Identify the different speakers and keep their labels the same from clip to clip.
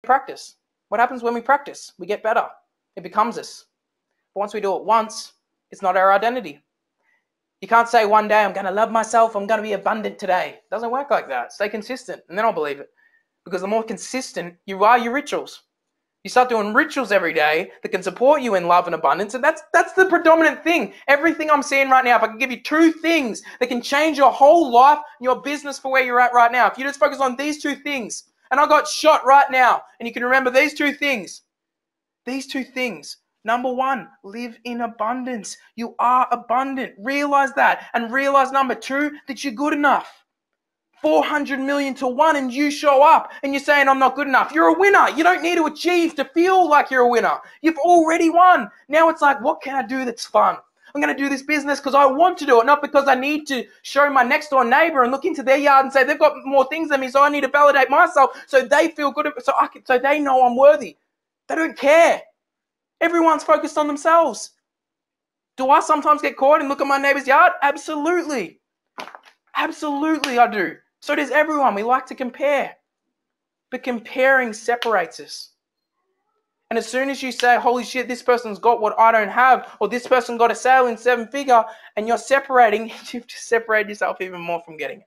Speaker 1: practice. What happens when we practice? We get better. It becomes us. But once we do it once, it's not our identity. You can't say one day, I'm going to love myself, I'm going to be abundant today. It doesn't work like that. Stay consistent, and then I'll believe it. Because the more consistent you are, your rituals. You start doing rituals every day that can support you in love and abundance, and that's the predominant thing. Everything I'm seeing right now, if I can give you 2 things that can change your whole life, your business for where you're at right now, if you just focus on these 2 things, and I got shot right now, and you can remember these 2 things. These 2 things. Number 1, live in abundance. You are abundant. Realize that. And realize number 2, that you're good enough. 400 million to 1 and you show up and you're saying, I'm not good enough. You're a winner. You don't need to achieve to feel like you're a winner. You've already won. Now it's like, what can I do that's fun? I'm going to do this business because I want to do it, not because I need to show my next door neighbor and look into their yard and say they've got more things than me, so I need to validate myself so they feel good, so they know I'm worthy. They don't care. Everyone's focused on themselves. Do I sometimes get caught and look at my neighbor's yard? Absolutely. Absolutely I do. So does everyone. We like to compare. But comparing separates us. And as soon as you say, holy shit, this person's got what I don't have, or this person got a sale in 7-figure, and you're separating, you've just separated yourself even more from getting it.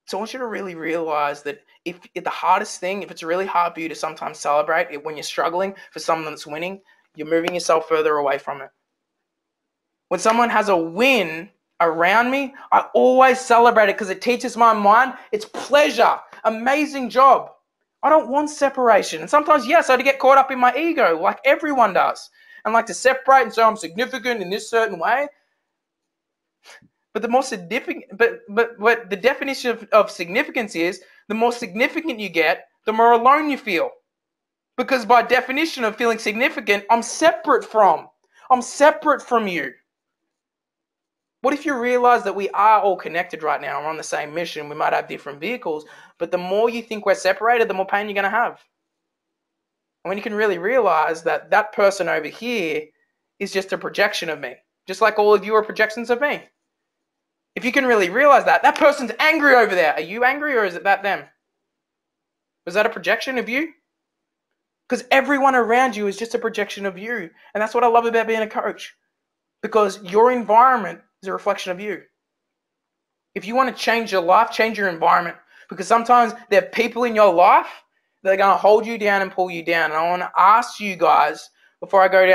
Speaker 1: So I want you to really realize that if the hardest thing, if it's really hard for you to sometimes celebrate it when you're struggling for someone that's winning, you're moving yourself further away from it. When someone has a win around me, I always celebrate it because it teaches my mind it's pleasure. Amazing job. I don't want separation. And sometimes, yes, I get caught up in my ego like everyone does and like to separate and say I'm significant in this certain way. But the more significant, but what the definition of significance is, the more significant you get, the more alone you feel. Because by definition of feeling significant, I'm separate from you. What if you realize that we are all connected right now? We're on the same mission. We might have different vehicles, but the more you think we're separated, the more pain you're going to have. And when you can really realize that that person over here is just a projection of me, just like all of you are projections of me. If you can really realize that person's angry over there. Are you angry or is it that them? Was that a projection of you? Because everyone around you is just a projection of you. And that's what I love about being a coach. Because your environment is a reflection of you. If you want to change your life, change your environment. Because sometimes there are people in your life that are going to hold you down and pull you down. And I want to ask you guys, before I go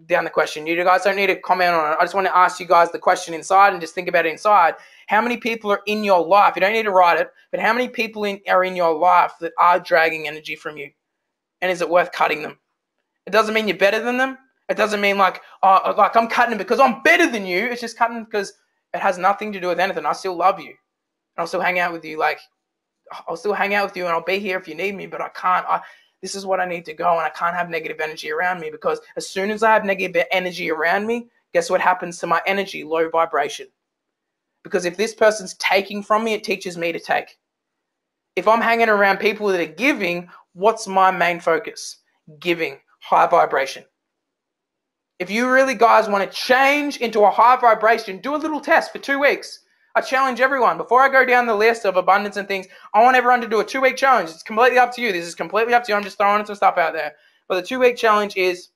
Speaker 1: down the question, you guys don't need to comment on it. I just want to ask you guys the question inside and just think about it inside. How many people are in your life? You don't need to write it, but how many people are in your life that are dragging energy from you? And is it worth cutting them? It doesn't mean you're better than them. It doesn't mean like I'm cutting them because I'm better than you. It's just cutting because it has nothing to do with anything. I still love you. And I'll still hang out with you. I'll still hang out with you and I'll be here if you need me, but I can't. This is what I need to go, and I can't have negative energy around me, because as soon as I have negative energy around me, guess what happens to my energy? Low vibration. Because if this person's taking from me, it teaches me to take. If I'm hanging around people that are giving, what's my main focus? Giving, high vibration. If you really guys want to change into a high vibration, do a little test for 2 weeks. I challenge everyone. Before I go down the list of abundance and things, I want everyone to do a 2-week challenge. It's completely up to you. This is completely up to you. I'm just throwing some stuff out there. But the 2-week challenge is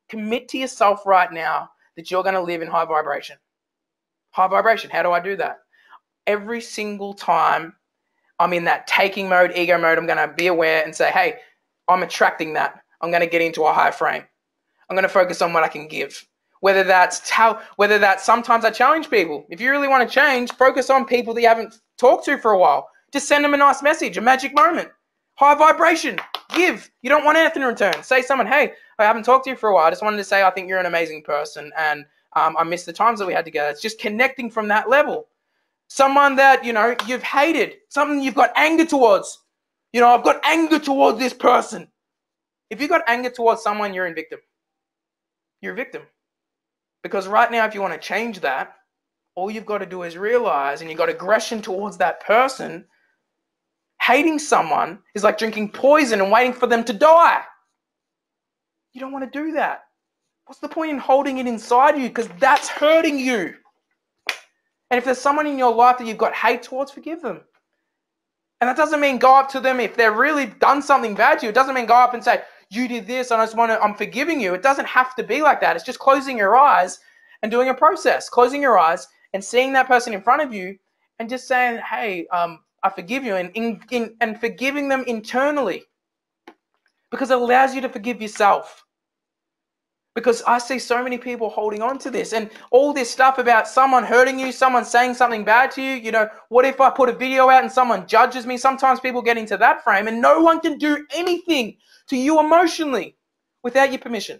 Speaker 1: commit to yourself right now that you're going to live in high vibration. High vibration. How do I do that? Every single time I'm in that taking mode, ego mode, I'm going to be aware and say, hey, I'm attracting that. I'm going to get into a high frame. I'm going to focus on what I can give. Whether that's sometimes I challenge people. If you really want to change, focus on people that you haven't talked to for a while. Just send them a nice message, a magic moment. High vibration. Give. You don't want anything in return. Say to someone, hey, I haven't talked to you for a while. I just wanted to say I think you're an amazing person, and I miss the times that we had together. It's just connecting from that level. Someone that, you've hated, something you've got anger towards. I've got anger towards this person. If you've got anger towards someone, you're a victim. You're a victim. Because right now, if you want to change that, all you've got to do is realize, and you've got aggression towards that person, hating someone is like drinking poison and waiting for them to die. You don't want to do that. What's the point in holding it inside you? Because that's hurting you. And if there's someone in your life that you've got hate towards, forgive them. And that doesn't mean go up to them if they're really done something bad to you. It doesn't mean go up and say, you did this and I'm forgiving you. It doesn't have to be like that. It's just closing your eyes and doing a process. Closing your eyes and seeing that person in front of you and just saying, hey, I forgive you, and forgiving them internally. Because it allows you to forgive yourself. Because I see so many people holding on to this and all this stuff about someone hurting you, someone saying something bad to you. You know, what if I put a video out and someone judges me? Sometimes people get into that frame and no one can do anything to you emotionally without your permission.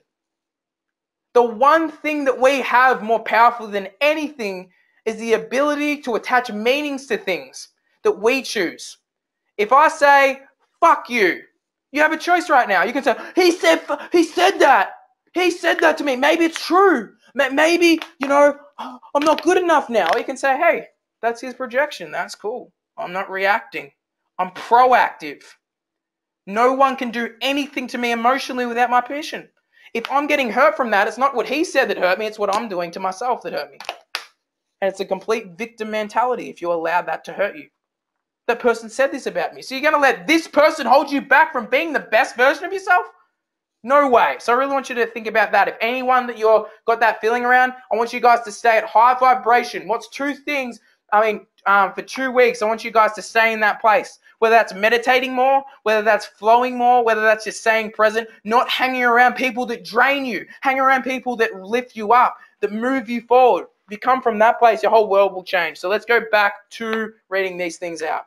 Speaker 1: The one thing that we have more powerful than anything is the ability to attach meanings to things that we choose. If I say, fuck you, you have a choice right now. You can say, he said that. He said that to me. Maybe it's true. Maybe, I'm not good enough now. Or you can say, hey, that's his projection. That's cool. I'm not reacting. I'm proactive. No one can do anything to me emotionally without my permission. If I'm getting hurt from that, it's not what he said that hurt me. It's what I'm doing to myself that hurt me. And it's a complete victim mentality if you allow that to hurt you. That person said this about me. So you're going to let this person hold you back from being the best version of yourself? No way. So I really want you to think about that. If anyone that you're got that feeling around, I want you guys to stay at high vibration. What's 2 things? For 2 weeks, I want you guys to stay in that place. Whether that's meditating more, whether that's flowing more, whether that's just staying present, not hanging around people that drain you, hang around people that lift you up, that move you forward. If you come from that place, your whole world will change. So let's go back to reading these things out.